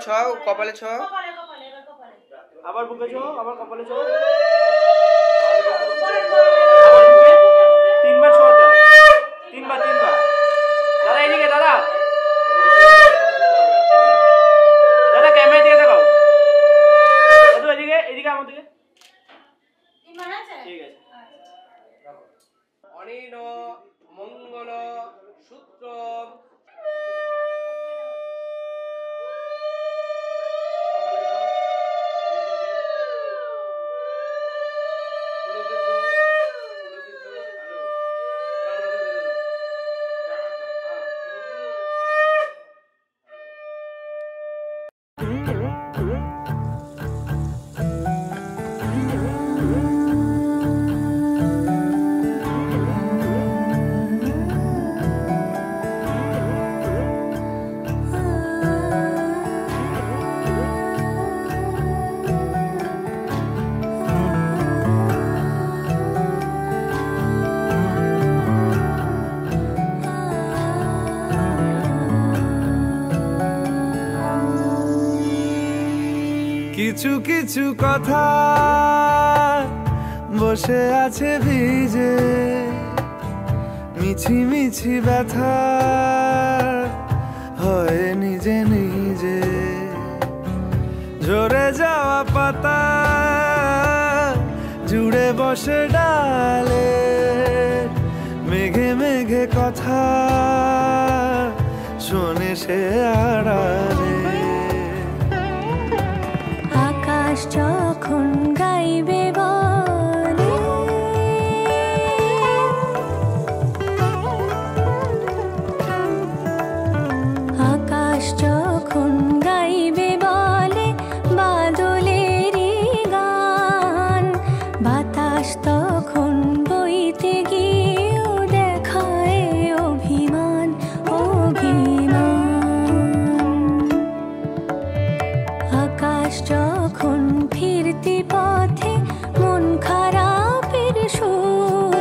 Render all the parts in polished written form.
ছোঁয়াও, কপালে ছোঁয়াও। আবার বুকে ছোঁয়াও, আবার কপালে ছোঁয়াও। 3 বার ছোঁয়াও, 3 বার। দাদা এদিকে, দাদা ক্যামেরা দিকে দেখাও। দাদু এদিকে আমার দিকে। ঠিক আছে। অনিল মঙ্গল সূত্র কিছু কিছু কথা বসে আছে ভিজে, মিছি মিছি ব্যথা হয় নিজে নিজে। ঝরে যাওয়া পাতা জুড়ে বসে ডালে, মেঘে মেঘে কথা শোনে সে আড়ালে। আকাশ যখন গাইবে বলে, আকাশ যখন গাইবে বলে বাদলেরই গান, বাতাস তখন বইতে গিয়েও দেখায় অভিমান আকাশ যখন ফিরতি পথে মন খারাপের সুর,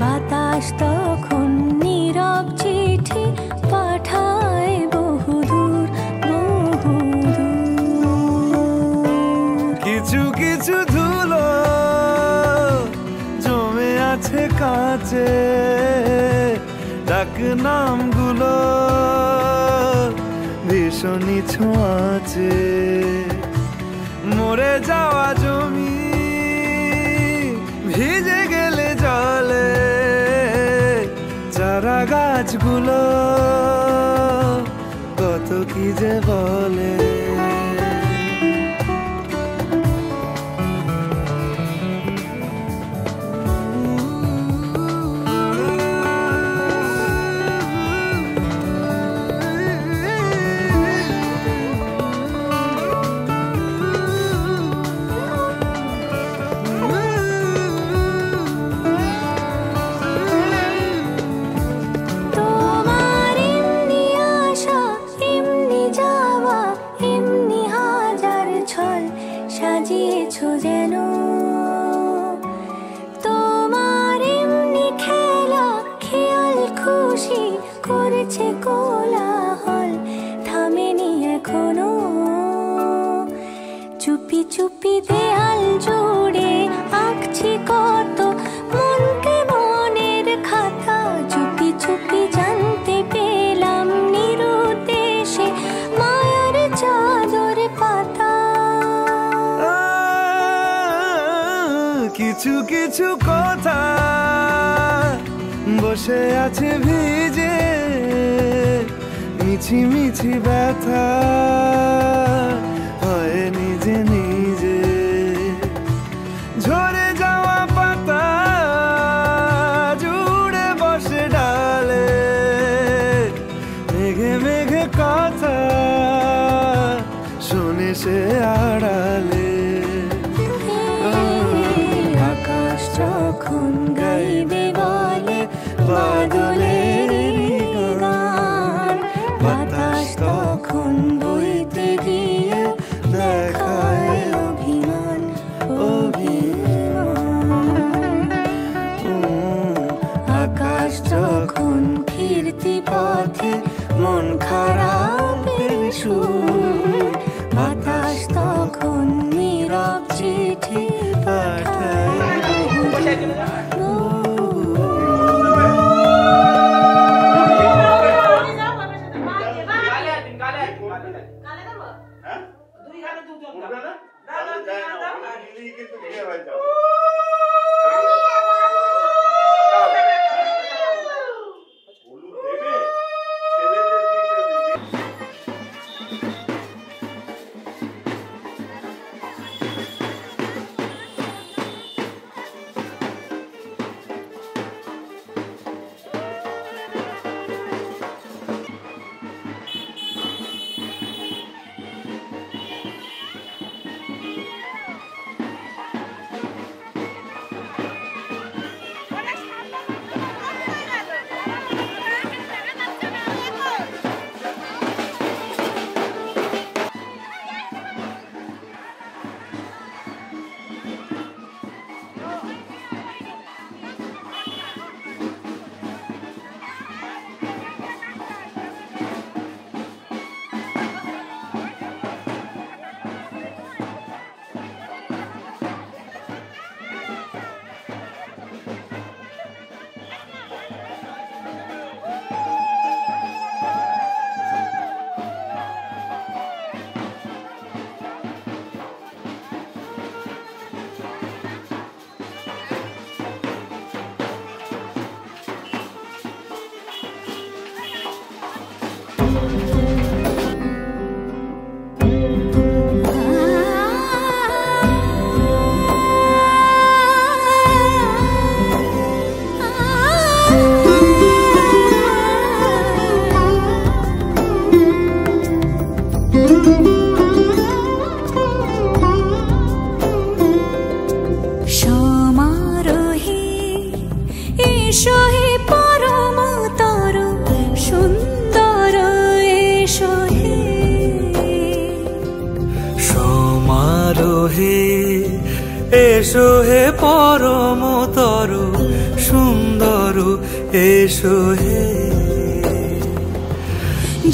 বাতাস তখন নীরব চিঠি পাঠায় বহুদূর কিছু কিছু ধুলো জমে আছে কাঁচে, ডাক নামগুলো ভীষণই ছোঁয়াচে। মরে যাওয়া জমি ভিজে গেলে জলে, চারা গাছগুলো কত কি যে বলে। সাজিয়েছো যেন তোমার এমনি খেলা, খেয়াল খুশি করেছে কোলাহল, থামেনি এখনো। চুপি চুপি দেয়াল জুড়ে আঁকছি কত মনকে মনের খাতা, চুপি চুপি জানতে পেলাম নিরুদ্দেশে মায়ার চাদর পাতা। কিছু কিছু কথা বসে আছে ভিজে, মিছি মিছি ব্যথা হয় নিজে নিজে। ঝরে যাওয়া পাতা জুড়ে বসে ডালে, মেঘে মেঘে কথা শোনে সে আড়ালে। আকাশ যখন গাইবে বলে বাদলের গান, বাতাস তখন বইতে গিয়ে দেখায় অভিমান আকাশ যখন ফিরতি পথে মন খারাপের সুর, উঠবে না? তাহলে যায় না, হলুদ দিলেই কিন্তু বিয়ে হয়ে যাবে। হলুদ দেবে, ছেলেদের দিকে দিবে। সমারোহে এসো হে পরমতর সুন্দর এসো হে সমারোহে এসো হে পরমতর সুন্দর এসো হে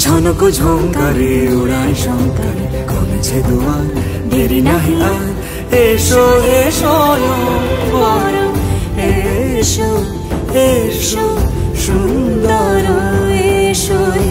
ঝনক ঝঙ্কারে উড়ায় শঙ্কারে কমেছে দুয়ার দেরি নাহি আর এসো হে স্বয়ং বর এসো এসো সুন্দর এসো হে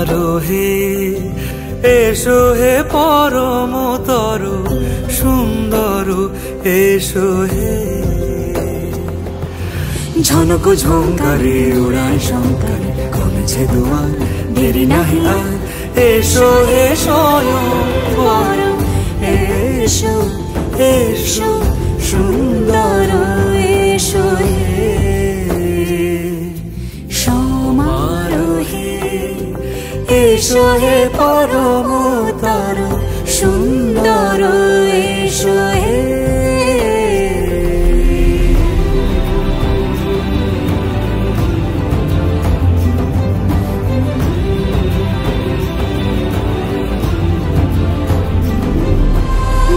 সমারোহে এসো হে পরমতর সুন্দর এসো হে। ঝনক ঝঙ্কারে উড়ায় শঙ্কারে কমেছে দুয়ার দেরি নাহি আর এসো এসো পরম এসো এসো সুন্দর এসো হে। সমারোহে এসো হে পরমতর সুন্দর এসো হে।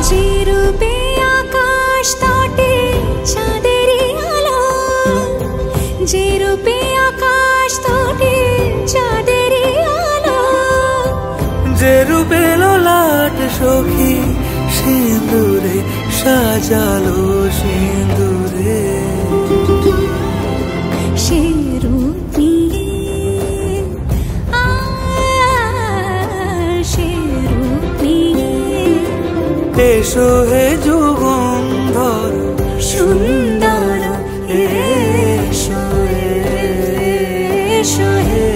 যে রূপে আকাশ তটে চাঁদেরই আলো, যে রূপে আকাশ তটে চাঁদেরই আলো, যে রূপে ললাট সখী সিঁদুরে সাজালো সিঁদুরে, সে রূপ নিয়ে সে রূপ নিয়ে এসো হে যুগন্ধর সুন্দর এসো এসো হে।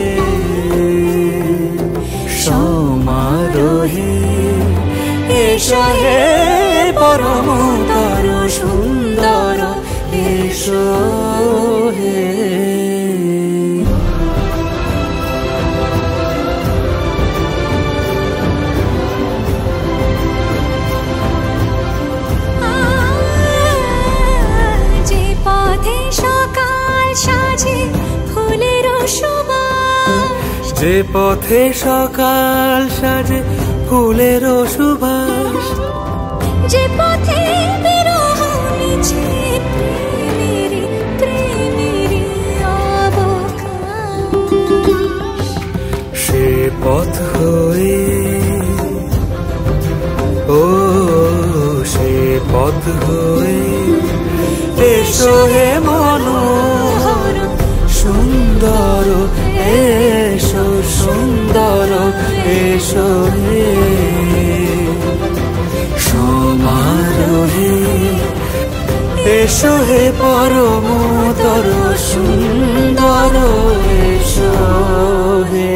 সমারোহে এসো হে পরমতর সুন্দর এসো হে। যে পথে সকাল সাজে ফুলের সুবাস, যে পথে সকাল সাজে ফুলের সুবাস, যে পথে বিরহ মিছে প্রেমেরই প্রেমেরই অবকাশ, সে পথ হয়ে ও সে পথ হয়ে এসো হে মনোহর সুন্দর এসো সুন্দর এসো হে। সমারোহে এসো হে পরমতর সুন্দর এসো হে।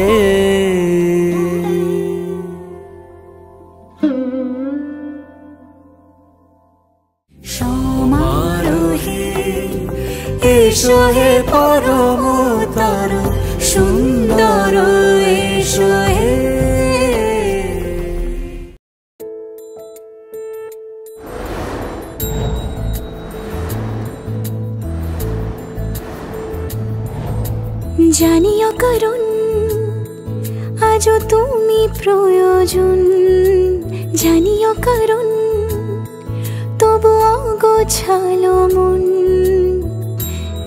সমারোহে এসো হে পরমতর সুন্দর এসো হে। জানিও কারণ আজও তুমি প্রয়োজন, জানিও কারণ তবু অগোছালো মন,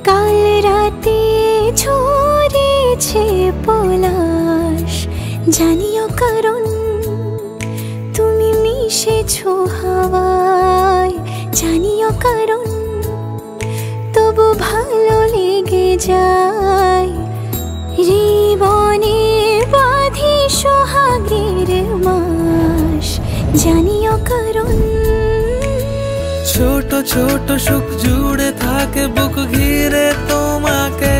কাল রাতে ঝরেছে পলাশ, জানিও কারণ তুমি মিশেছো হাওয়ায়, জানিও কারণ তবু ভালো লেগে যায়, জীবনে বাঁধি সোহাগের মাস, জানিও কারণ ছোট ছোট সুখ জুড়ে থাকে বুক ঘিরে তোমাকে,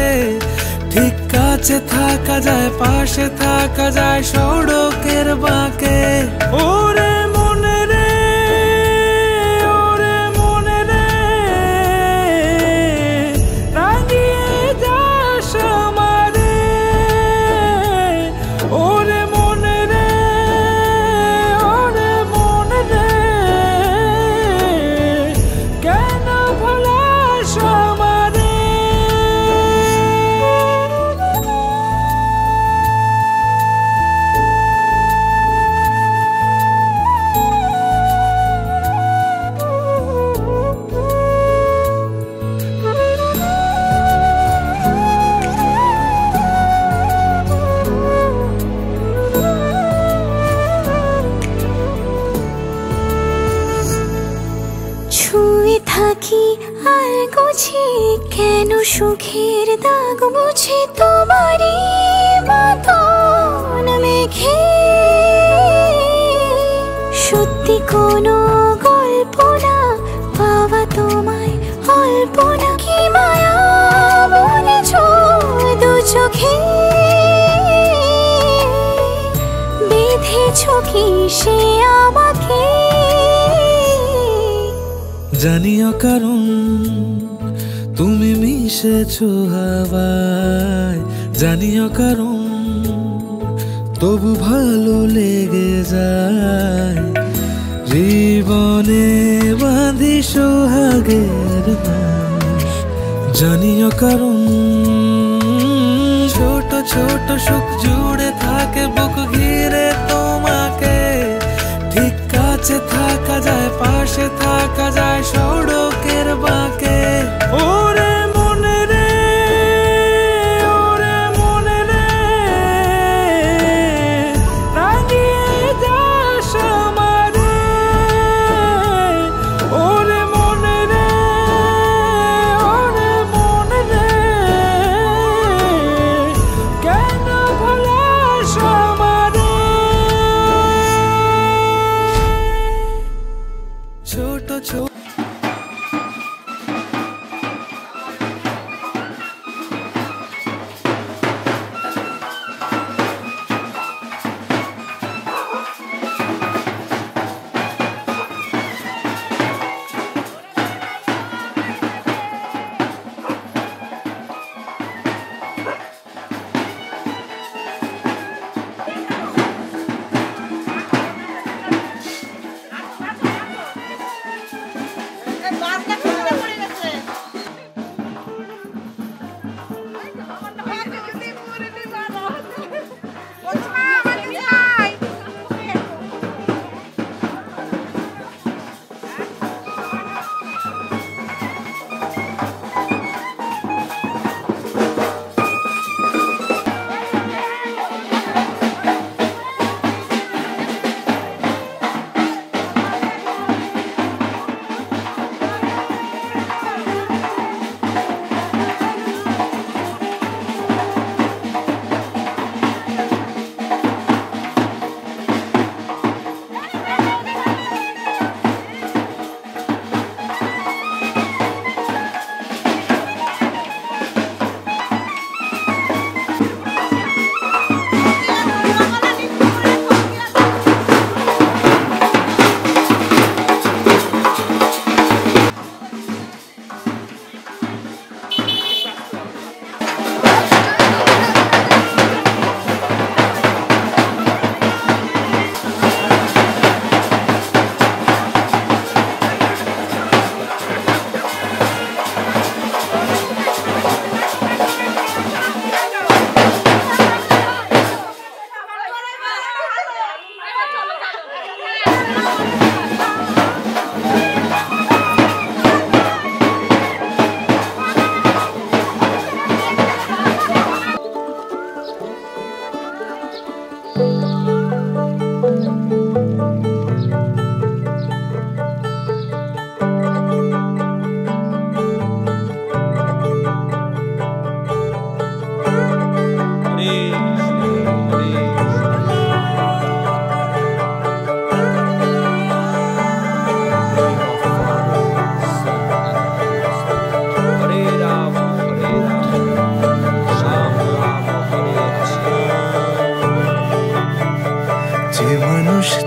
ঠিক কাছে থাকা যায় পাশে থাকা যায় সড়কের বাঁকে। ওরে মনে রে ওরে মনে রে রাঙিয়ে যাস আমারে, ওরে মনে রে ওরে মনে রে কেন ভোলাস আমারে। ছুঁয়ে থাকি আর গোছে কেন সুখের দাগ মুছে তোমারই মতন কোনো গল্প না, পাওয়া তোমায় অল্প না। কি মায়া বলেছ দু চোখে, বেঁধেছ কি সে আমাকে। জানিও কারণ তুমি মিশেছো হাওয়ায়, জানিও কারণ তবু ভালো লেগে যায়। জীবনে বাঁধি সোহাগের বাঁশ, জানিও কারণ ছোট ছোট সুখ জুড়ে থাকে বুক ঘিরে তোমাকে। ঠিক কাছে থাকা যায়, পাশে থাকা যায় সড়কের বাঁকে। ওরে মনে রে, ওরে মনে রে, রাঙিয়ে যাস আমারে। ওরে মনে রে, ওরে মনে রে, কেন ভোলাস আমারে। ছোট ছোট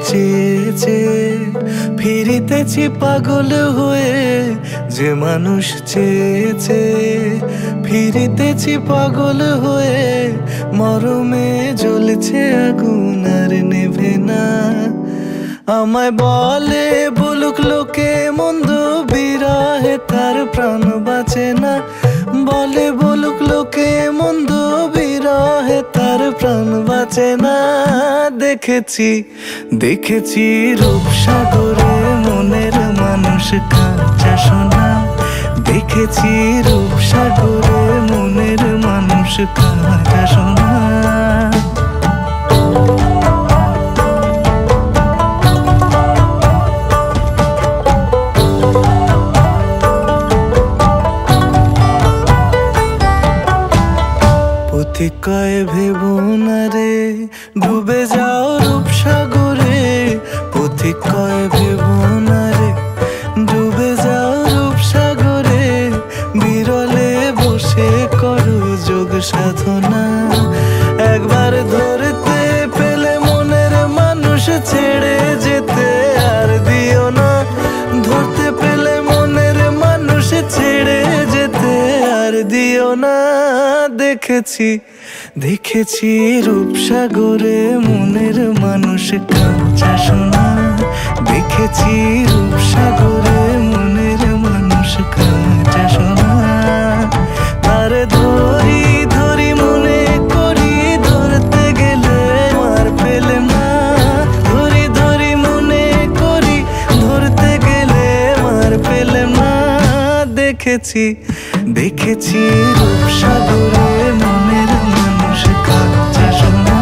চেয়েছে ফিরিতেছি পাগল হয়ে, যে মানুষ চেয়েছে ফিরিতেছি পাগল হয়ে। মরমে জ্বলছে আগুন আর নেভে না, আমায় বলে বলুক লোকে মন্দ, বিরহে তার প্রাণ বাঁচে না। বলে বলুক লোকে মন্দ, বিরহে তার প্রাণ বাঁচে না। দেখেছি দেখেছি রূপসাগরে মনের মানুষ কাঁচা সোনা। দেখেছি রূপসাগরে মনের মানুষ কাঁচা সোনা। পথিক কয় ভেবো না রে ডুবে যাও রূপসাগরে। পথিক কয় ভেবো রেখো না। একবার ধরতে পেলে মনের মানুষ ছেড়ে যেতে আর দিও না। ধরতে পেলে মনের মানুষ ছেড়ে যেতে আর দিও না। দেখেছি দেখেছি রূপসাগরে মনের মানুষ কাঁচা সোনা। দেখেছি রূপসাগরে মনের মানুষ কাঁচা সোনা। তারে ধরি ধরি মনে করি ধরতে গেলে আর পেলে না। ধরি ধরি মনে করি ধরতে গেলে আর পেলে না। দেখেছি দেখেছি রূপসাগরে মনের মানুষ কাঁচা সোনা।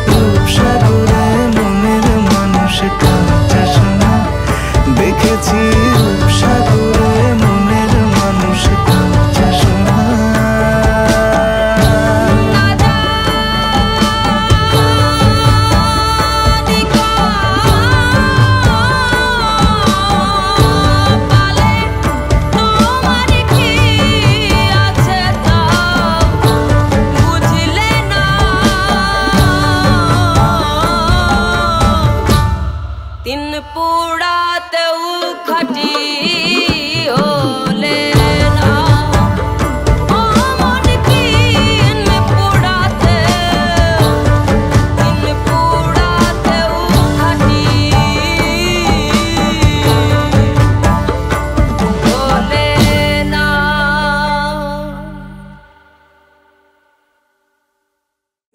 রূপসাগরে মনের মানুষ কাঁচা সোনা। দেখেছি রূপসাগরে মনের মানুষ কাঁচা সোনা।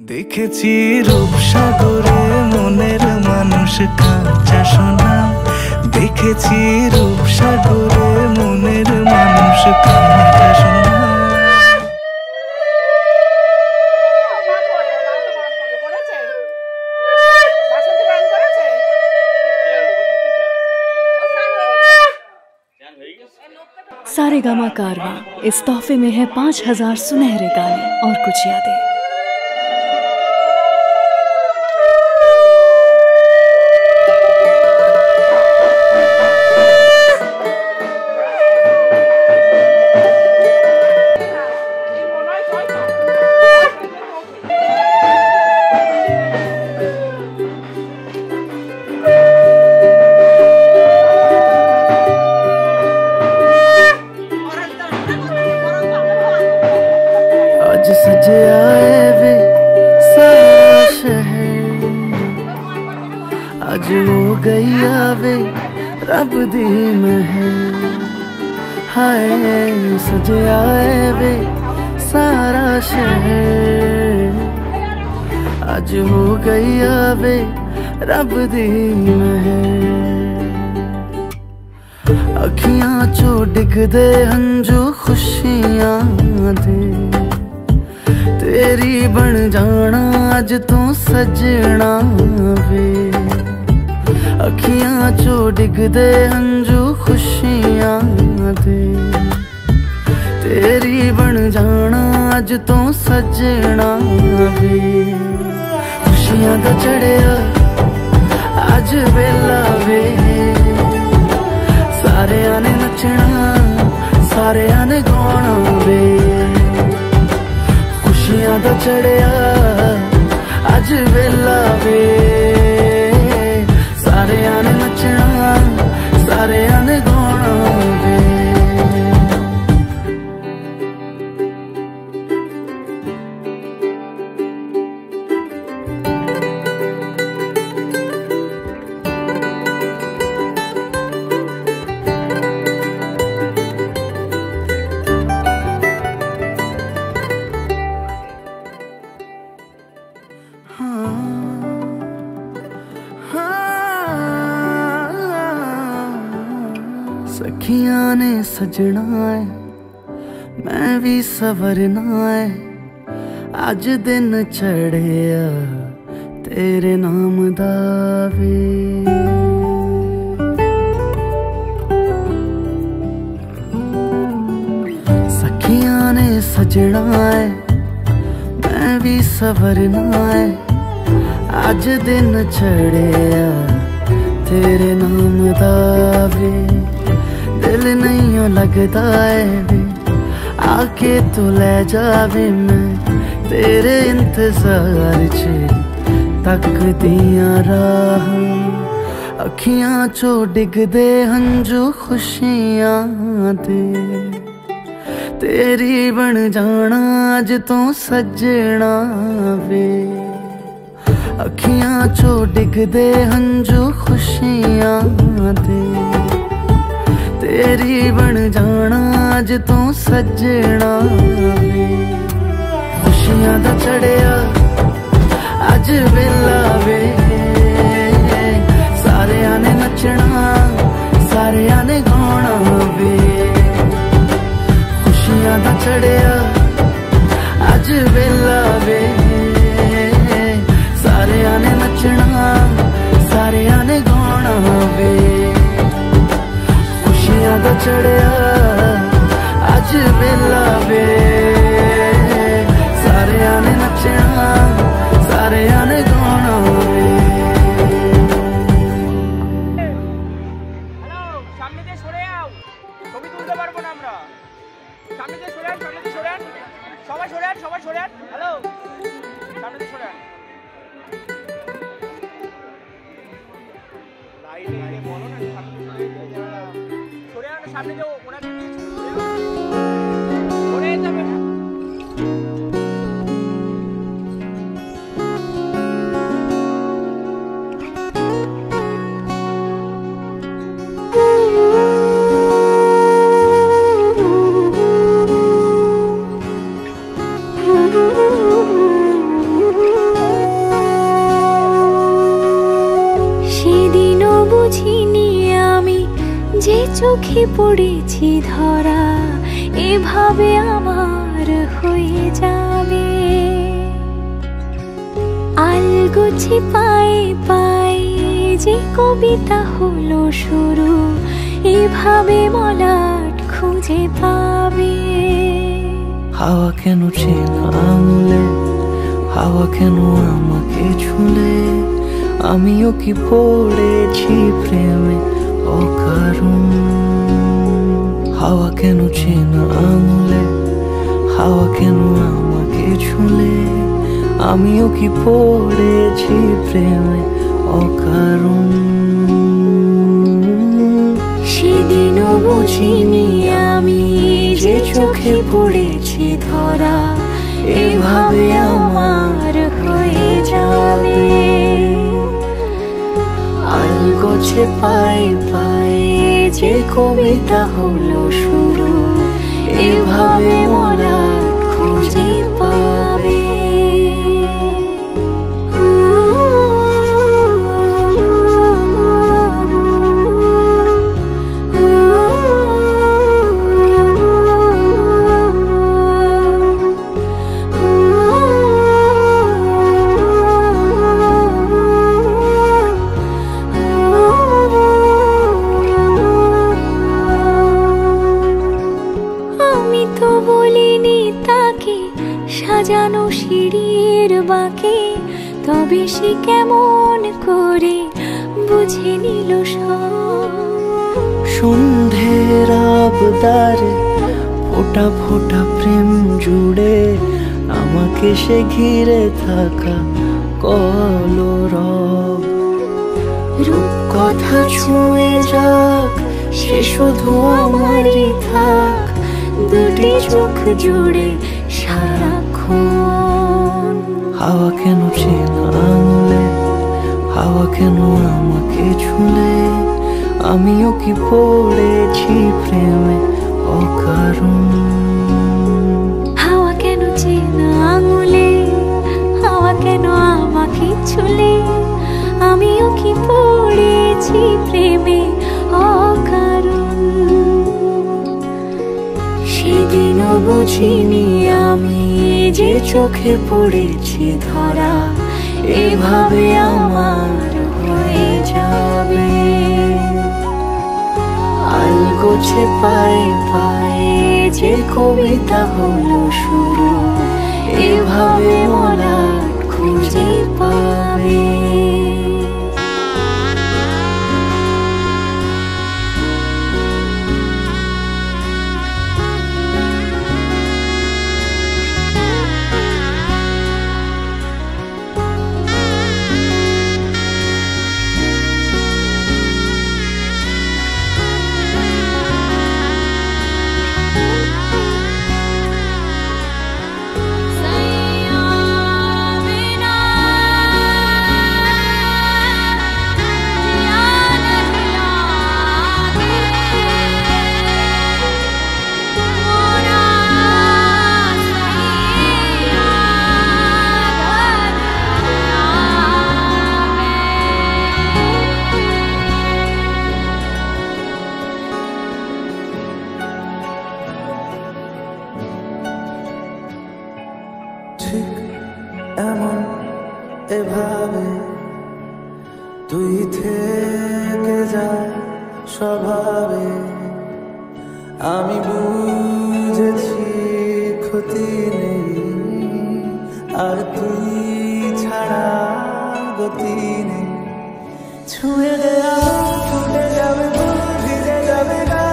দেখেছি রূপসাগরে মনের মানুষ কাঁচা সোনা। দেখেছি রূপসাগরে মনের মানুষ কাঁচা সোনা। सारेगामा कारवां इस तोहफे में है 5000 सुनहरे गाने और कुछ यादें। आज सजे आए वे सारा शहर। आज हो गई आवे रब दी महर। हाय सजे आए वे सारा शहर। आज हो गई आवे रब दी महर। अखियां चो डिगदे हंजू खुशियां दे। तेरी बन जाना अज तू सजना वे। अखियां चो डिगदे हंजू खुशियां दे। तेरी बन जाना अज तू सजना वे। खुशियां दा चढ़िया अज वेला वे। सारेयां ने नचना सारेयां ने गाना वे। खुशियां दा चढ़िया अज वेला वे। सारेयां ने नचना सारेयां ने गाना वे। सखियां ने सजना है मैं भी सवरना है। अज दिन चढ़िया तेरे नाम दा वे। सखियां ने सजना है मैं भी सवरना है। अज दिन चढ़िया तेरे नाम दा वे। दिल नहीं लगता है वे आके तो ले जावे मैं तेरे इंतजार च तक दियां राह अखियां चो डिगदे हंजू खुशियां दे तेरी बन जाना अज तो सजना वे अखियां चो डिगदे हंजू खुशियां दे तेरी बन जाना अज तो सजना वे खुशियां दा चढ़िया अज वेला वे सारियां ने नचना सारियां ने गाना वे खुशियां दा चढ़िया अज वेला वे सारियां ने नचना सारियां ने गाना वे खुशियां दा चढ़िया अज वेला वे सारियां ने नचना सारियां ने गाना वे সামনে দিয়ে সরে যাও, ছবি তুলতে পারবো না আমরা। সামনে দিয়ে সরে আন, সামনে দিয়ে সরে আন, সবাই সরে আন, সবাই সরে আন। হ্যালো, সামনে দিয়ে সরে আন। লাইনে বলো না, সামনে সরে আন, সামনে যাও, ওনাকে সরে যাবে না। সেদিনও বুঝিনি আমি যে চোখে পড়েছি ধরা এভাবে আমার হয়ে যাবে আলগোছে পায়ে পায়ে যে কবিতা হলো শুরু এভাবে মলাট খুঁজে পাবে হাওয়া কেন চেনা আঙুলে হাওয়া কেন আমাকে ছুলে আমিও কি পড়েছি প্রেমে অকারণ হাওয়া কেন চেনা আঙুলে হাওয়া কেন আমাকে ছুলে আমিও কি পড়েছি প্রেমে অকারণ সেদিনও বুঝিনি আমি যে চোখে পড়েছি ধরা এভাবে আমার হয়ে যাবে আলগোছে পায়ে পায়ে যে কবিতা হলো শুরু এভাবে মোরা খুঁজে পাবে সাজানো সিঁড়ির বাঁকে তবে সে কেমন করে বুঝে নিল সন্ধ্যের আবদারে ফোটা ফোটা প্রেম জুড়ে আমাকে সে ঘিরে থাকা কলরব রূপ কথা ছুঁয়ে যাক সে শুধু আমারই থাক দুটি চোখ জুড়ে সারাক্ষণ হাওয়া কেন চেনা আঙুলে হাওয়া কেন আমাকে ছুলে আমিও কি পড়েছি প্রেমে অকারণ হাওয়া কেন চেনা আঙুলে হাওয়া কেন আমাকে ছুলে আমিও কি পড়েছি প্রেমে অকারণ সেদিনও বুঝিনি আমি যে চোখে পড়েছি ধরা এভাবে আমার হয়ে যাবে আলগোছে পায়ে পায়ে যে কবিতা হলো শুরু এভাবে মোরা খুঁজে পাবে এভাবে তুই থেকে যা স্বভাবে। আমি বুঝেছি ক্ষতি নেই, আর তুই ছাড়া গতি নেই। ছুঁয়ে দেয়া ফুটে যাবে ফুল, ভিজে যাবে গা,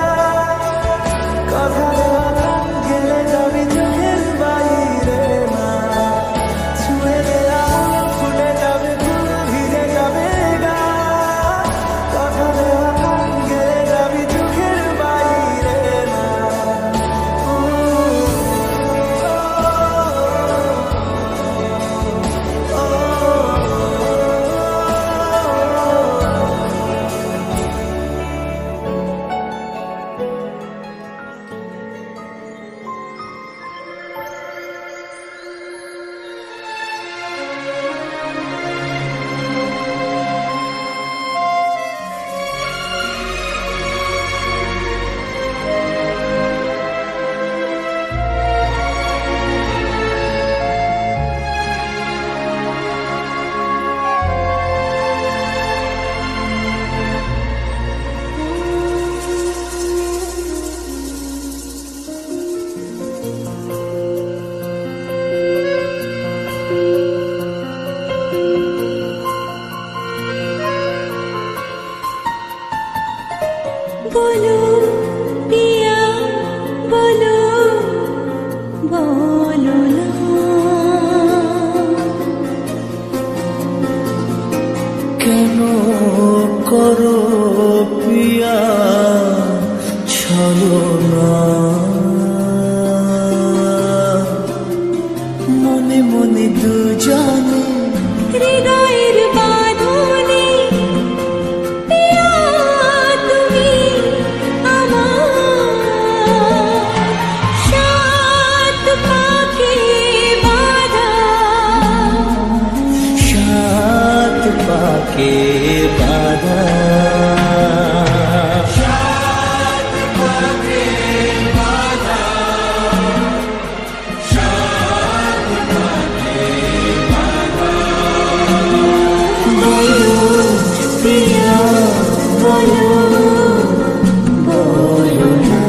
কথা দেওয়া গান গেলে যাবি চোখের বাইরে না। ছুঁয়ে দেয়া ফুটে যাবে ফুল, ভিজে যাবে গা, কথা দেওয়া গান গেলে যাবি চোখের বাইরে না। बोलो पिया बोलो, बोलो ना। কেন করো পিয়া ছলনা, মনে মনে দুজনে হৃদয়ের বাঁধনে পিয়া তুমি আমার, সাত পাকে বাঁধা, সাত পাকে বাঁধা। बोलो पिया बोलो, बोलो ना।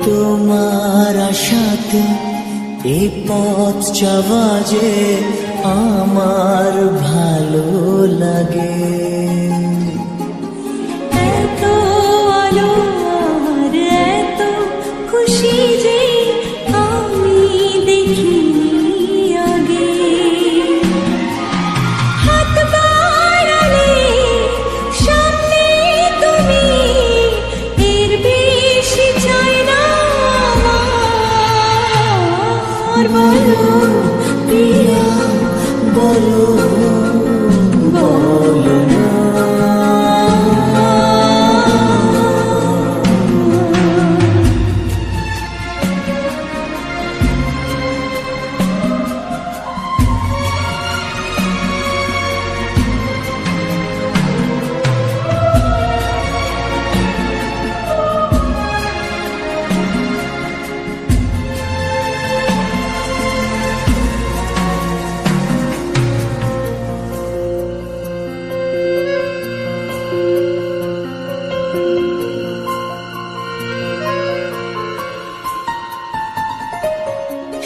তোমার আশাতে এই পথ যাওয়া যে আমার ভালো লাগে। এত আলো আর এত খুশি যে আমি দেখিনি আগে। হাত বাড়ালে সামনে তুমি, এর বেশি চাই না আমার। বলো পিয়া বলো बोलो ना।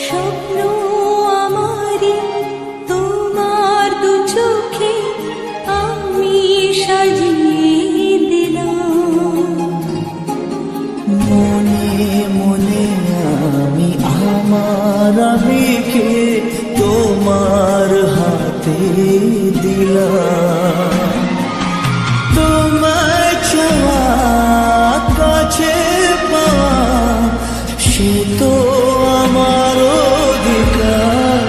স্বপ্ন আমারি তোমার দু চোখে আমি সাজিয়ে দিলাম। মনে মনে আমি আমার আবেগকে তোমার হাতে দিলাম। তোমার চাওয়া কাছে পাওয়া সে তো আমার অধিকার।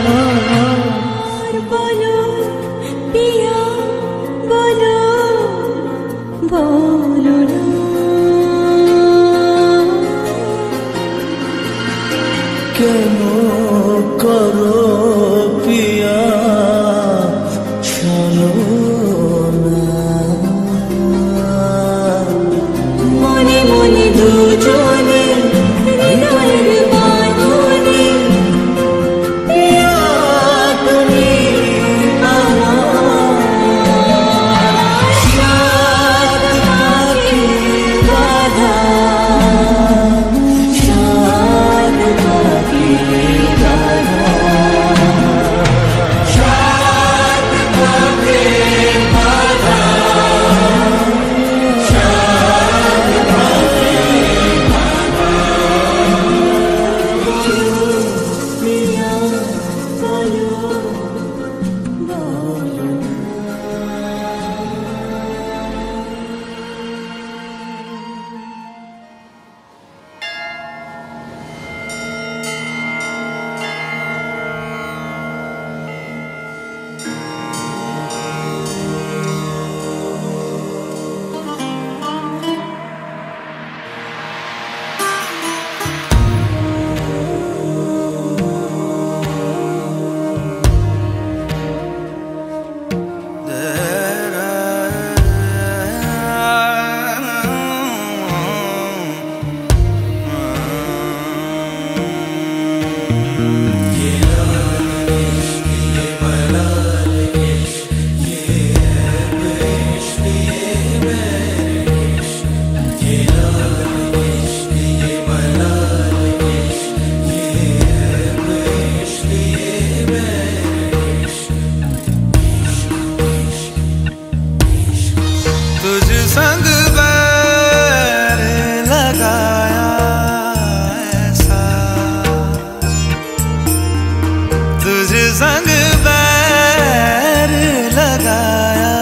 संग बैर लगाया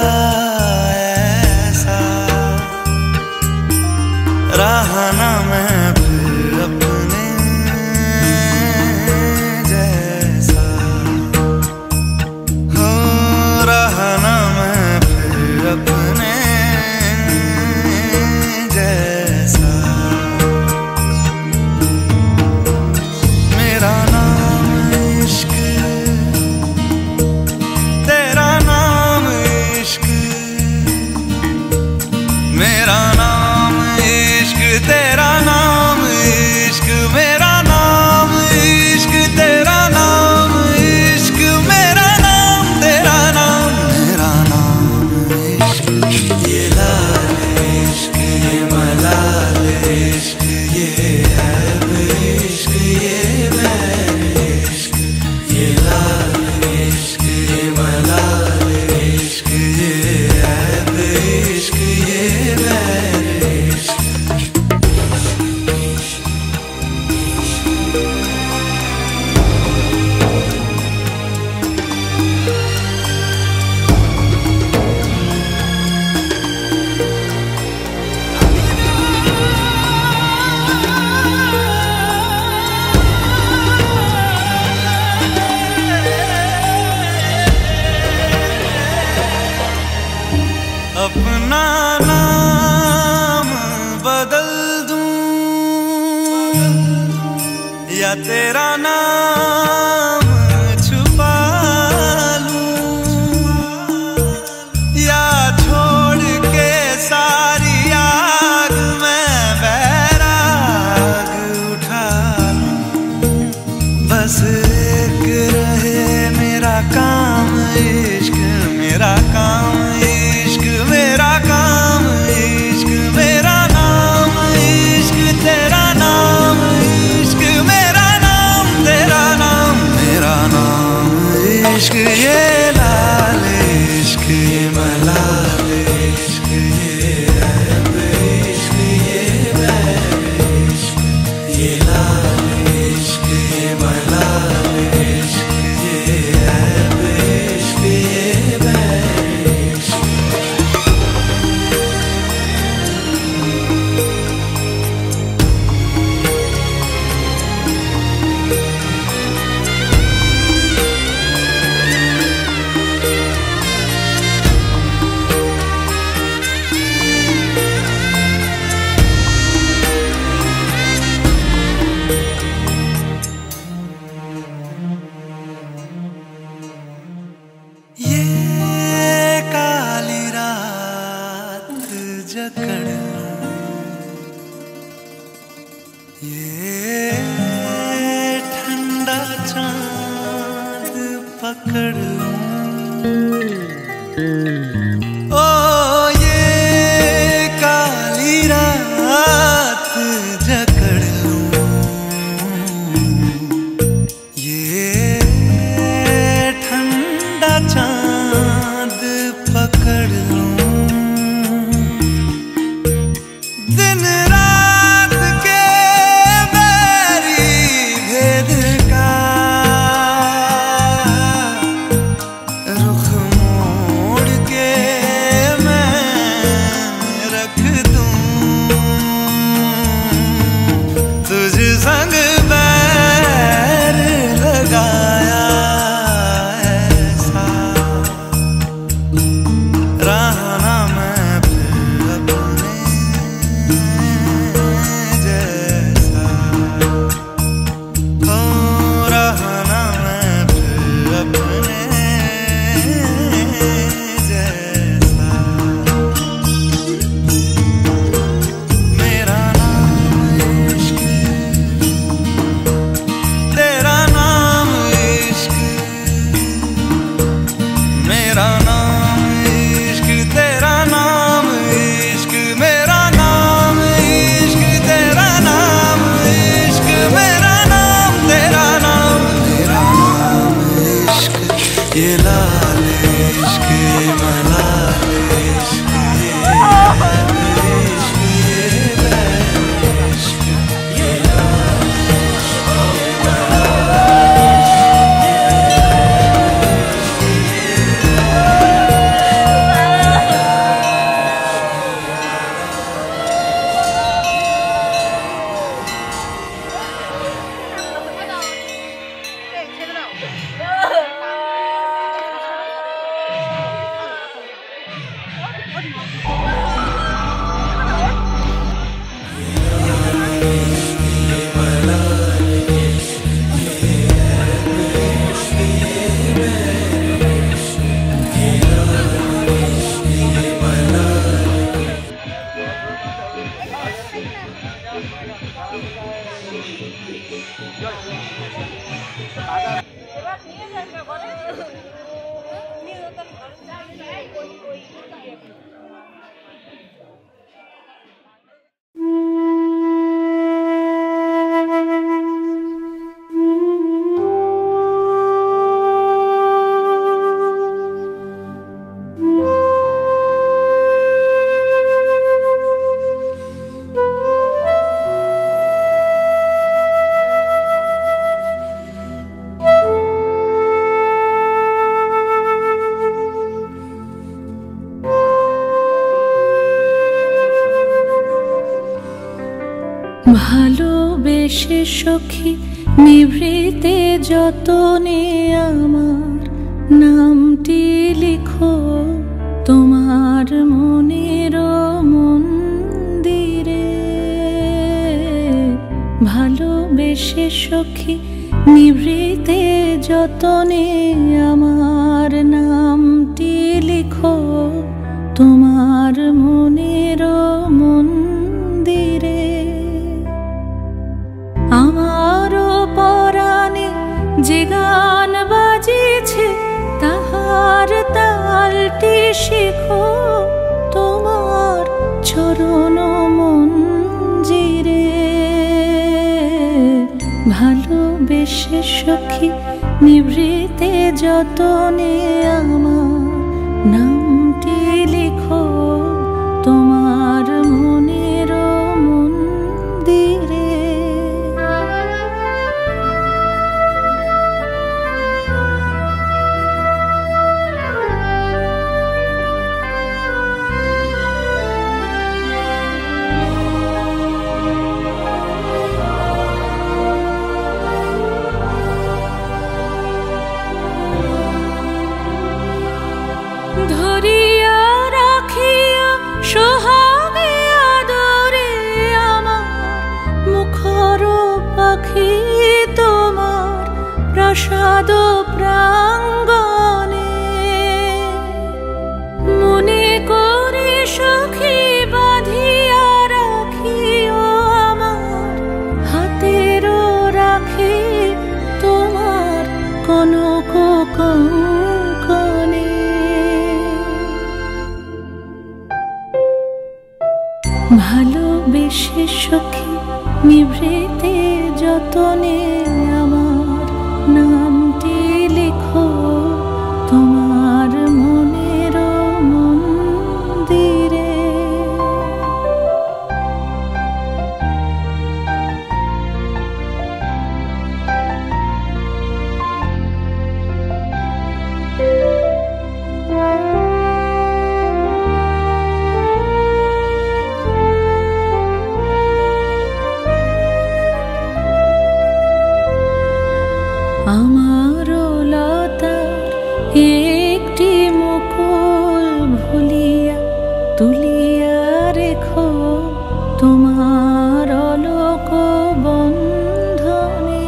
ऐसा, रहा ना मैं फिर अपने जैसा, हो रहा ना मैं फिर अपने जैसा। मेरा नाम इश्क, तेरा नाम इश्क, मेरा नाम इश्क, तेरा नाम इश्क, मेरा नाम इश्क, तेरा नाम इश्क, मेरा नाम तेरा नाम, मेरा नाम इश्क। ये लाल इश्क, ये मलाल इश्क, ये ऐब इश्क, ये बैर इश्क, ये लाल इश्क, ये मलाल इश्क, ये ऐब इश्क, ये बैर इश्क। अपना नाम बदल दूं या तेरा नाम छुपा लूं, या छोड़ के सारी आग में बैराग उठा लूं। बस एक रहे मेरा काम इश्क, मेरा काम इश्क, मेरा काम इश्क, मेरा नाम इश्क, तेरा नाम इश्क, मेरा नाम तेरा नाम, मेरा नाम इश्क। ये लाल इश्क, ये मलाल इश्क, ये ऐब इश्क, ये बैर इश्क, ये लाल इश्क, ये मलाल इश्क, ये ऐब इश्क, ये बैर इश्क। ये काली रात जकड़ लूं, ये ठंडा चांद पकड़ लूं, ओ ये काली रात जकड़ लूं, ये ठंडा चांद पकड़ लूं। दिन रात के बैरी भेद का रुख मोड़ के मैं रख दूं, तुझ संग बैर लगाया ऐसा, रहा ना मैं फिर अपने जैसा, हो रहा ना मैं फिर अपने जैसा। मेरा नाम इश्क, तेरा नाम इश्क, मेरा नाम इश्क, तेरा नाम इश्क, मेरा नाम इश्क, तेरा नाम इश्क, मेरा नाम तेरा नाम, मेरा नाम इश्क। ये लाल इश्क, ये मलाल इश्क, ये ऐब इश्क, ये बैर इश्क, ये लाल इश्क, ये मलाल इश्क, ये বেশে সখী নিভৃতে যতনে আমার নামটি লিখো তোমার মনের মন্দিরে। ভালোবেসে সখী নিভৃতে যতনে আমার নামটি লিখো তোমার মনের মন্দিরে। আমারও পরাণে যে গান বাজিছে তাহার তালটি শেখো তোমার চরণ মঞ্জিরে। ভালোবেসে সখী নিভৃতে যতনে আমার নামটি লিখো তোমার মনের মন্দিরে। ধরিয়া রাখিয়া সোহাগে আদরে আমার মুখর পাখি তোমার প্রাসাদ প্রাঙ্গণে। মনে করে সখী বাঁধিয়া রাখিও আমার হাতের রাখি তোমার কনক কঙ্কণে। ভালোবেসে সখী নিভৃতে যতনে আমার নামটি লিখো তোমার মনের মন্দিরে। আমারও লতার একটি মুকুল ভুলিয়া তুলিয়া রেখো তোমার অলোক বন্ধনে।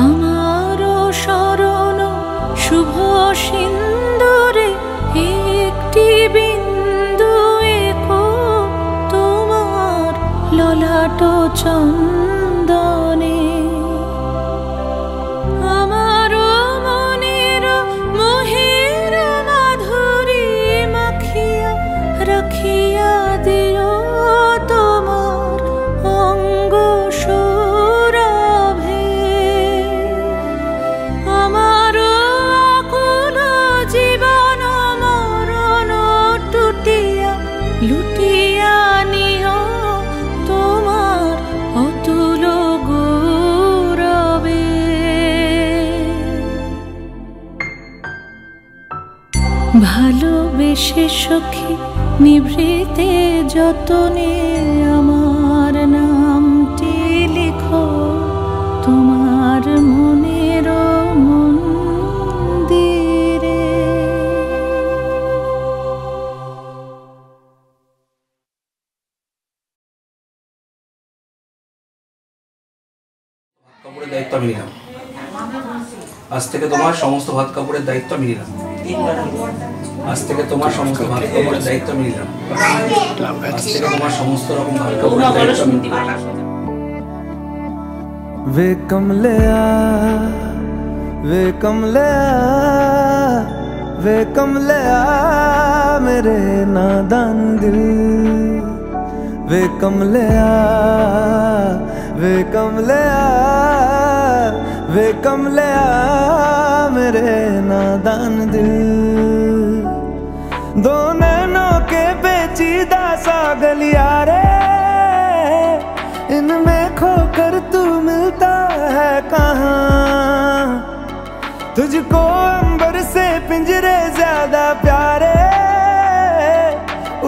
আমারও শরণ শুভ সিন্দুরে একটি বিন্দু এঁকো তোমার ললাট চন্দনে। আমারও মনের মোহের মাধুরী মাখিয়া রাখিয়া দিও তোমার অঙ্গ সৌরভে। আমারও আকুল জীবন মরণ টুটিয়া লুটিয়া নিও তোমার অতুল গৌরবে। ভালোবেসে সখী নিভৃতে যতনে আমার নামটি লিখো তোমার মনের মন্দিরে। কাপড়ের দায়িত্ব আমি নিলাম। আজ থেকে তোমার সমস্ত ভাত কাপড়ের দায়িত্ব আমি নিলাম। আজ থেকে তোমার সমস্ত ভাত কাপড়ের দায়িত্ব আমি নিলাম। আজ থেকে তোমার সমস্ত রকম ভাত কাপড়ের দায়িত্ব আমি নিলাম। वे कमलिया वे कमलिया वे कमलिया मेरे नादान दिल। वे कमलिया वे कमलिया वे कमलिया मेरे नादान दिल। दो नैनों के पेचीदा सा गलियारे इनमें खोकर तू मिलता है कहाँ। तुझको अंबर से पिंजरे ज्यादा प्यारे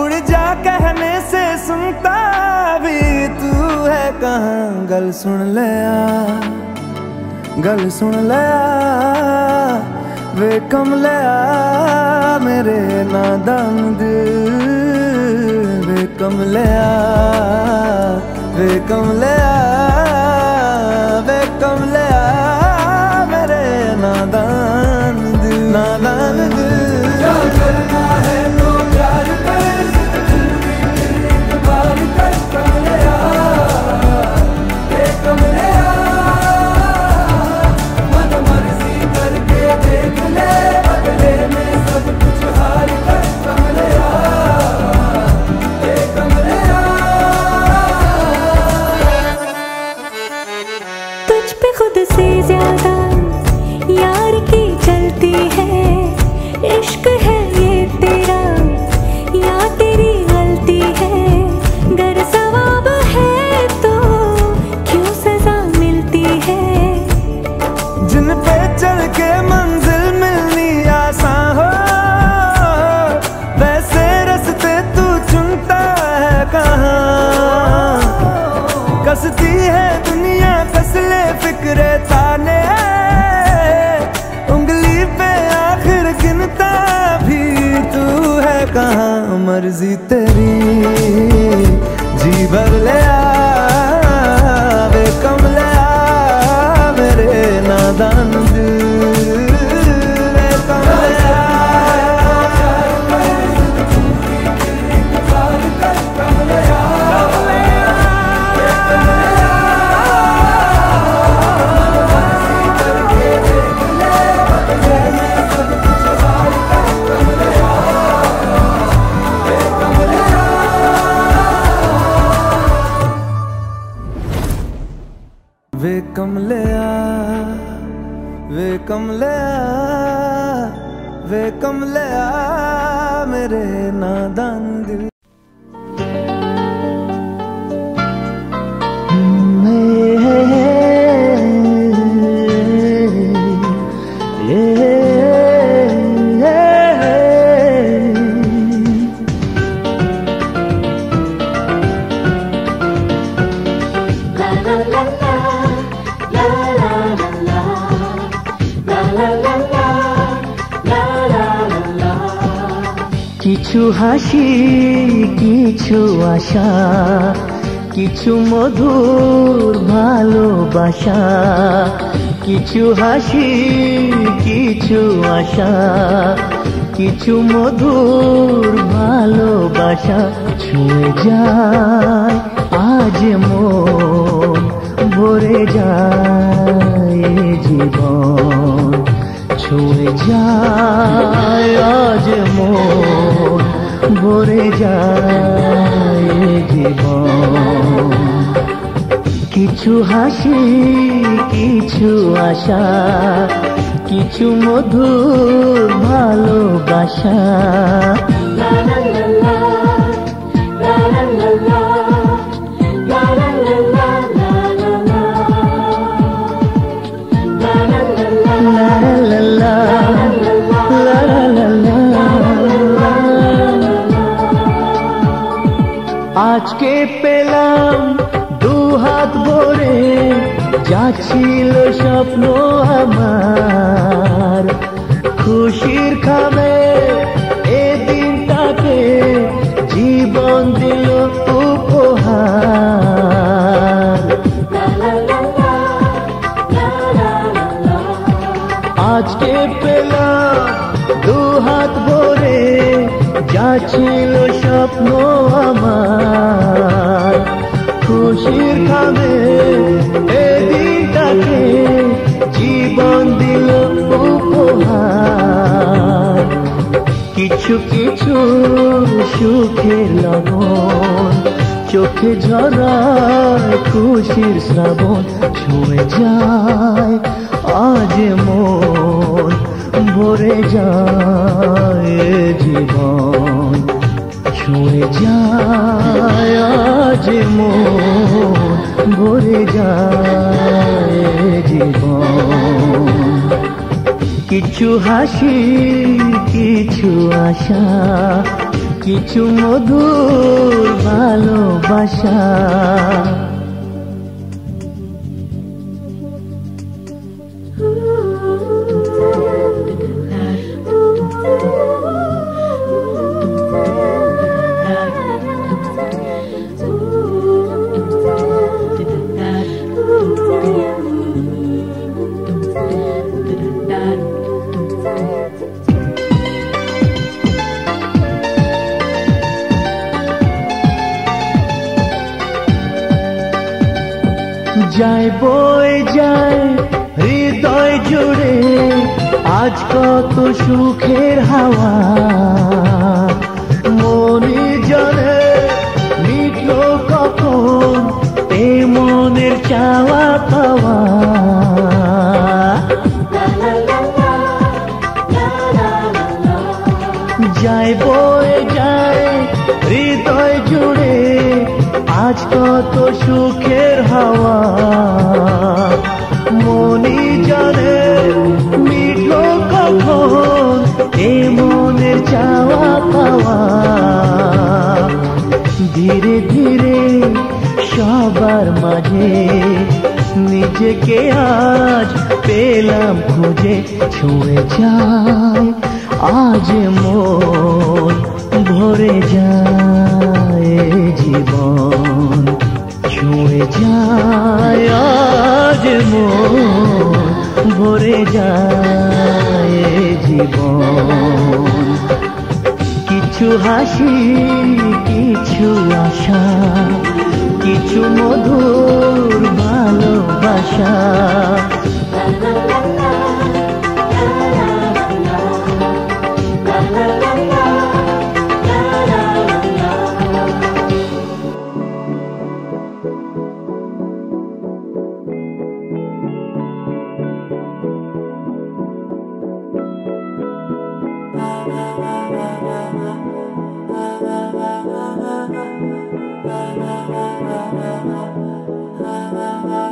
उड़ जा कहने से सुनता भी तू है कहाँ गल सुन लिया गल सुन लिया वे कमलिया मेरे नादान दिल वे कमलिया वे कमलिया वे कमलिया मेरे नादान दिल नादान दिल क्या करना है तो प्यार कर बार कर कमलिया वे कमलिया मन मर्जी करके देख ले बदले में सब कुछ हार कर कमलिया वे कमलिया तुझ पे खुद से ज्यादा यार की चलती है इश्क है ये तेरा या तेरी गलती है गर सवाब है तो क्यों सजा मिलती है जिन पे चल के मंजिल मिलनी आसान हो वैसे रास्ते तू चुनता है कहाँ कसती है दुनिया कसले फिक्रे ताने उंगली पे आखिर गिनता भी तू है कहाँ मर्जी तेरी जी भर ले आ वे कमलिया मेरे नादान दिल वे कमलिया वे कमलिया वे कमलिया वे कमलिया मेरे नादान दिल কিছু হাসি কিছু আশা কিছু মধুর ভালোবাসা কিছু হাসি কিছু আশা কিছু মধুর ভালোবাসা ছুঁয়ে যায় আজ মন ভরে যায় জীবন ছুঁয়ে যায় আজ মন ভরে যায় জীবন কিছু হাসি কিছু আশা কিছু মধুর ভালোবাসা আজকে পেলাম দু হাত ভরে যা ছিল স্বপ্ন আমার খুশির খাবে এ দিনটাকে জীবন দিল উপহার আজকে পেলাম দু হাত ভরে যা ছিল স্বপ্ন আমার খুশির খাবে এ দিনটাকে জীবন দিল উপহার কিছু কিছু সুখের লবণ চোখে ঝরায় খুশির শ্রাবণ ছুঁয়ে যায় আজ মন ভরে যায় জীবন ছুঁয়ে যায় আজ মন ভরে যায় জীবন কিছু হাসি কিছু আশা কিছু মধুর ভালোবাসা। যায় বয়ে যায় হৃদয় জুড়ে আজ কত সুখের হাওয়া, মনে জানে মিটলো কখন এ মনের চাওয়া পাওয়া। যায় বয়ে যায় হৃদয় জুড়ে আজ কত সুখের হাওয়া, মনি জানে মিটলো কখন এ মনের চাওয়া পাওয়া। ধীরে ধীরে সবার মাঝে নিজেকে আজ পেলাম খুঁজে, ছুঁয়ে যায় আজ মন ভরে যায় জীবন, ছুঁয়ে যায় আজ মন ভরে যায় জীবন। কিছু হাসি কিছু আশা, কিছু মধুর ভালোবাসা।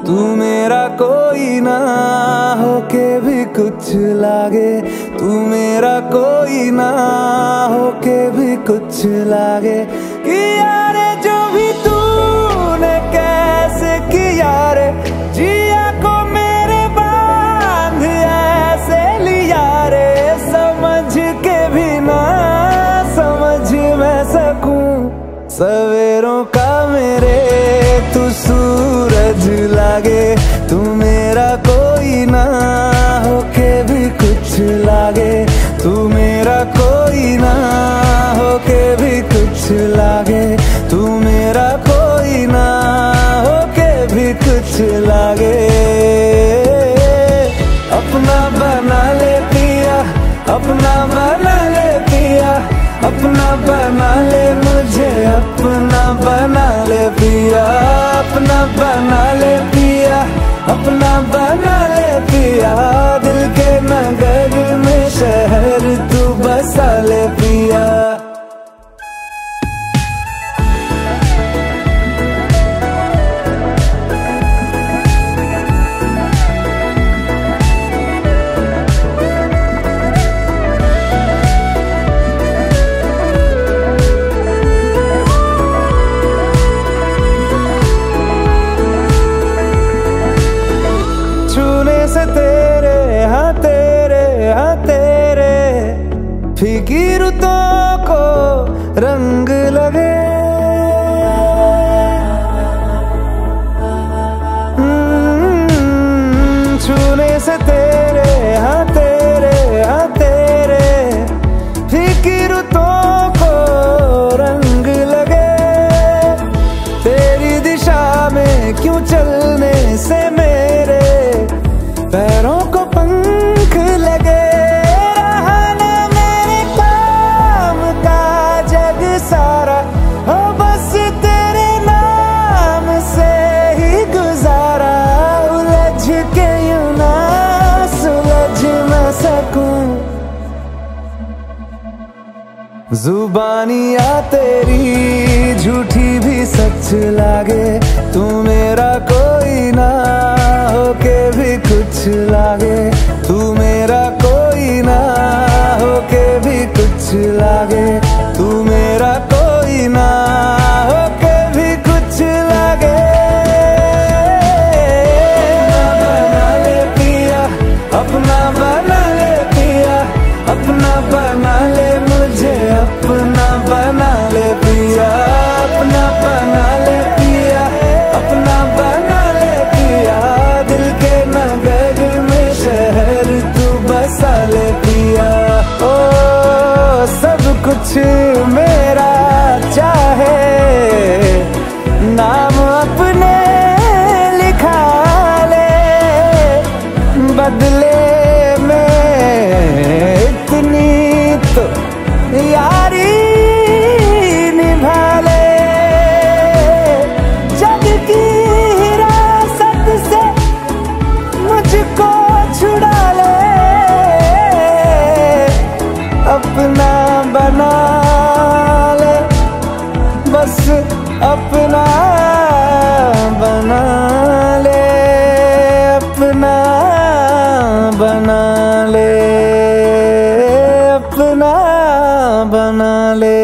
तू मेरा कोई ना होके भी कुछ लागे, तू मेरा कोई ना होके भी कुछ लागे। किया रे जो भी तूने कैसे किया रे, जिया को मेरे बांध ऐसे लिया रे। समझ के भी ना समझ मैं सकूं सवेरों का मेरे तू सूरज लागे। तू मेरा कोई ना होके भी कुछ लागे, तू मेरा कोई ना होके भी कुछ लागे। तू मेरा कोई ना होके भी कुछ लागे। अपना बना ले पिया, अपना बना ले पिया, अपना बना ले मुझे, अपना बना ले पिया, अपना बना ले पिया, अपना बना ले पिया। दिल के नगर में शहर तू बसा ले पिया। फीकी रुतों को रंग लगे, छूने से तेरे हाँ तेरे हाँ तेरे। फीकी रुतों को रंग लगे, तेरी दिशा में क्यों चलने से मेरे पैरों को पंख लगे। सारा हो बस तेरे नाम से ही गुजारा, उलझ के यूं ना सुलझ न सकूं। जुबानियाँ तेरी झूठी भी सच लागे, तू मेरा कोई ना होके भी कुछ लागे। तू मेरा कोई ना होके भी कुछ लागे, तू मेरा बना ले मुझे अपना बना ले पिया, अपना बना ले पिया, अपना बना ले पिया। दिल के नगर में शहर तू बसा ले पिया। ओ सब कुछ मेरा चाहे नाम अपने लिखा ले, बदले में इतनी तो यारी निभा ले। जग की हिरासत से मुझको छुड़ा ले, अपना बना ले, बस अपना बना ले, अपना बना ले, अपना बना ले।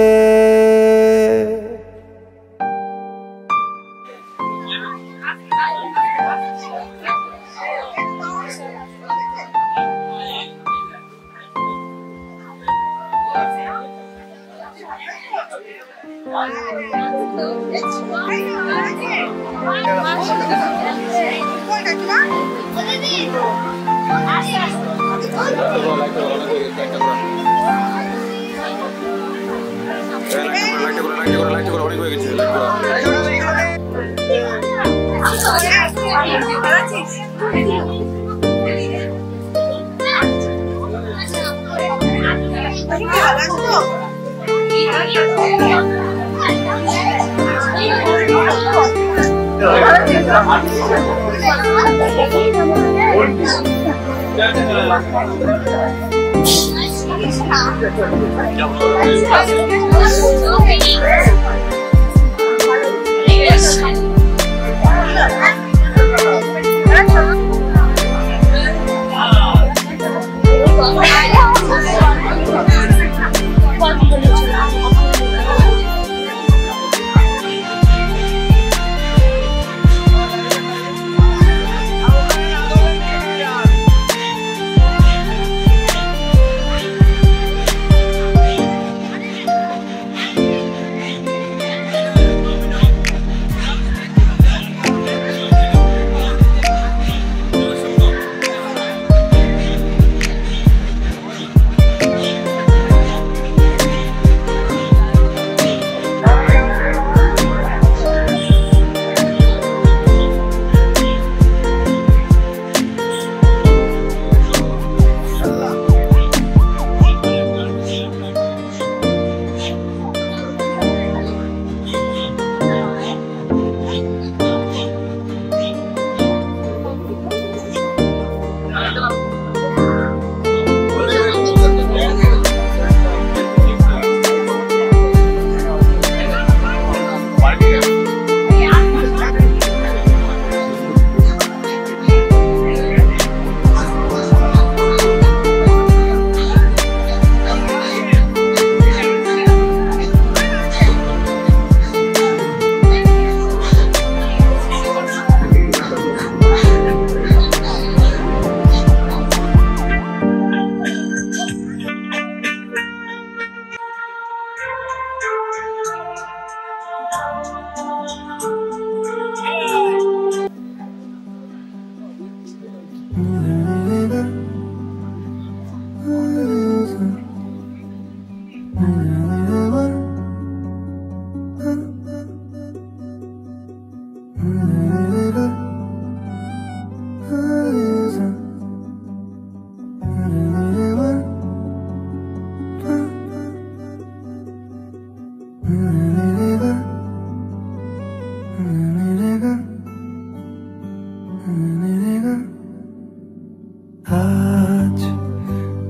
আজ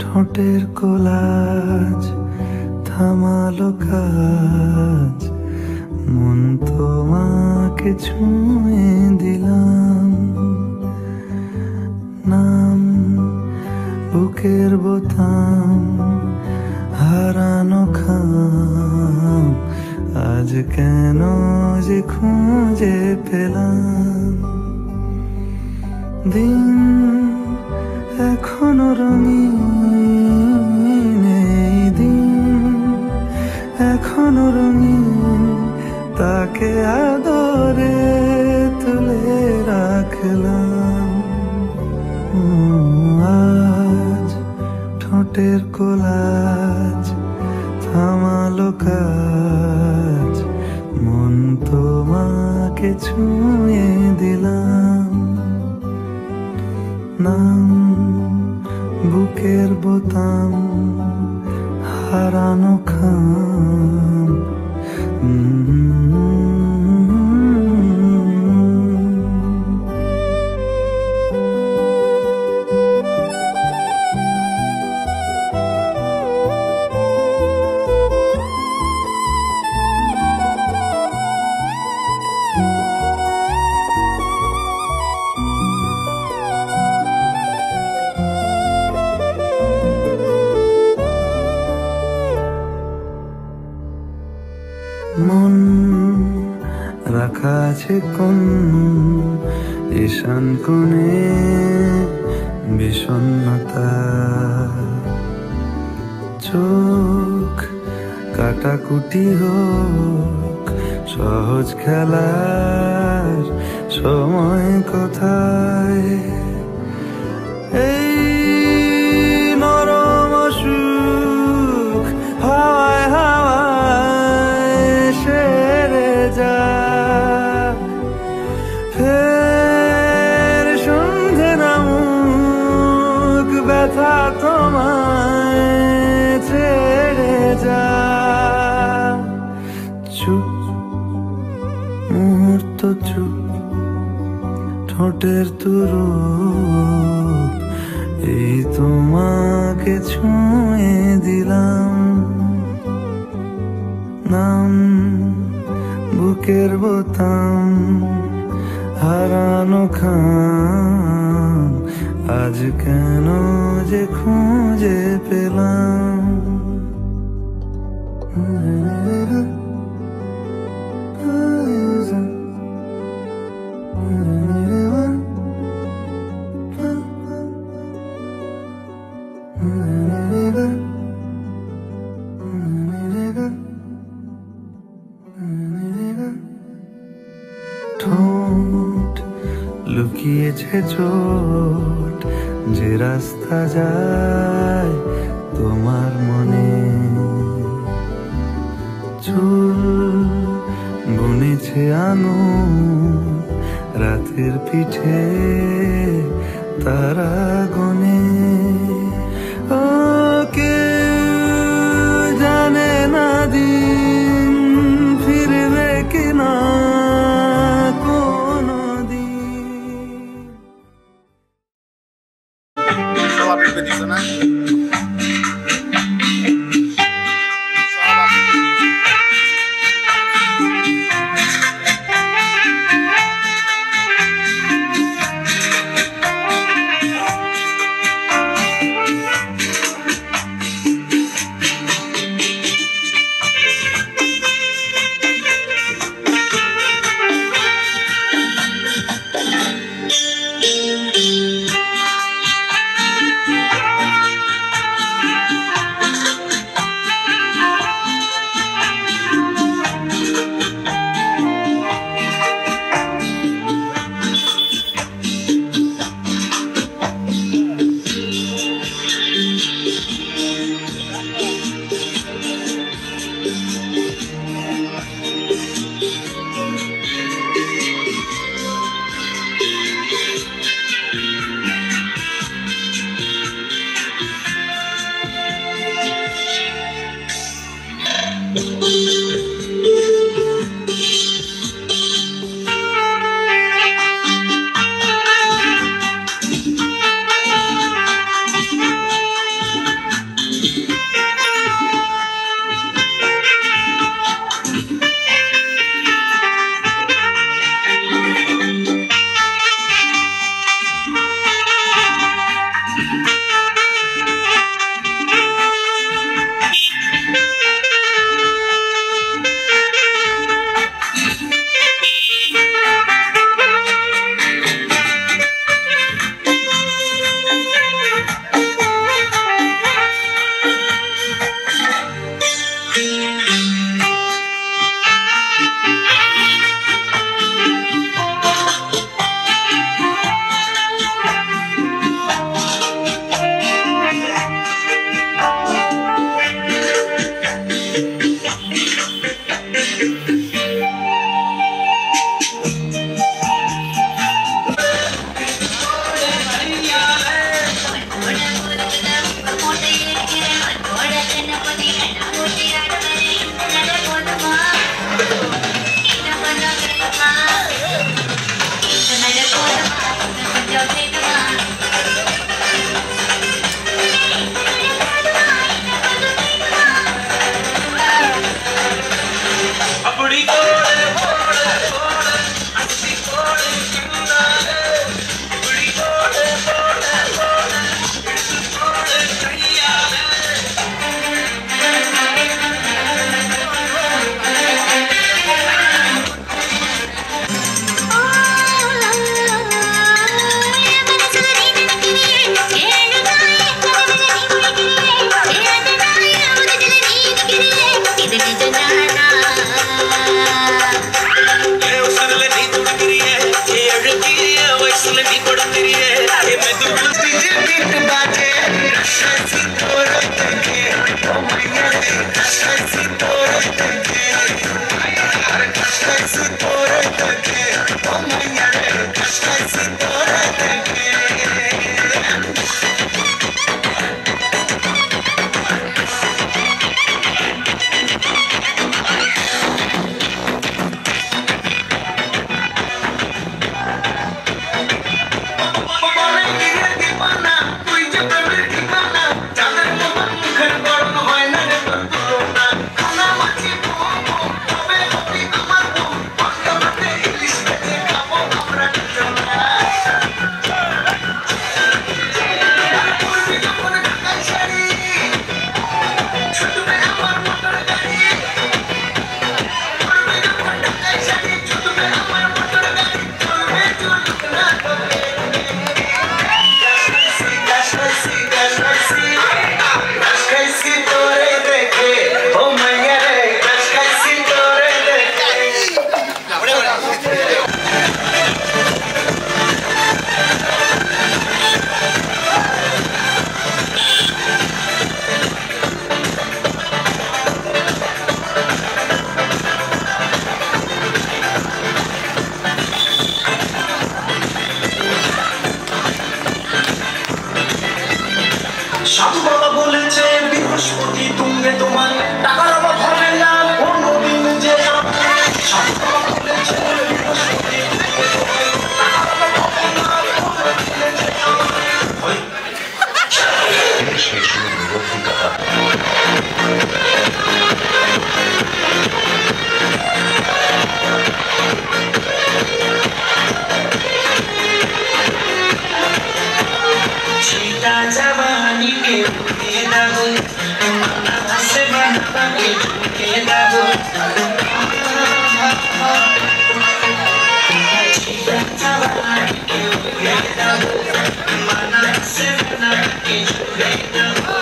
ঠোঁটের কোলাজ থামালো কাজ, মন তোমাকে ছুঁয়ে দিলাম, নাম বুকের বোতাম হারানো খাম, আজ কেন যে খুঁজে পেলাম। দিন এখনো রঙিন পেলাম। আজ ঠোঁটের কোলাজ থামালো কাজ, মন তোমাকে ছুঁয়ে দিলাম। নাম বুকের বোতাম হারানো খাম। মন রাখা আছে কোন ঈশান কোণে বিষণ্ণতা, চোখ কাটাকুটি হোক সহজ খেলার সময় কোথায়। এই নরম সুখ হাওয়ায় হাওয়ায় সেরে যা, ফের সন্ধে নামুক ব্যথা তোমায় ছেড়ে যা। চুপ মুহূর্ত চুপ, ঠোঁটের তুরু এই তোমাকে ছুঁয়ে দিলাম। নাম বুকের বোতাম হারানো খাম, আজ কেন যে খুঁজে পেলাম। ঠোঁট লুকিয়েছে চোট, যে রাস্তা যায় তোমার মনে। চুল বুনেছে আঙুল রাতের পিঠে তারা গনে। ও কেউ জানে না দিন ফিরবে কিনা কোনো দিন। সাধু বাবা বলেছে বৃহস্পতি তুঙ্গে তোমার টাকার অভাব হবে না কোনোদিন যে সাধু বাবা বলেছে বৃহস্পতি जवानी के दागो से बना के दागो जवानी के दागो मना से बना के दागो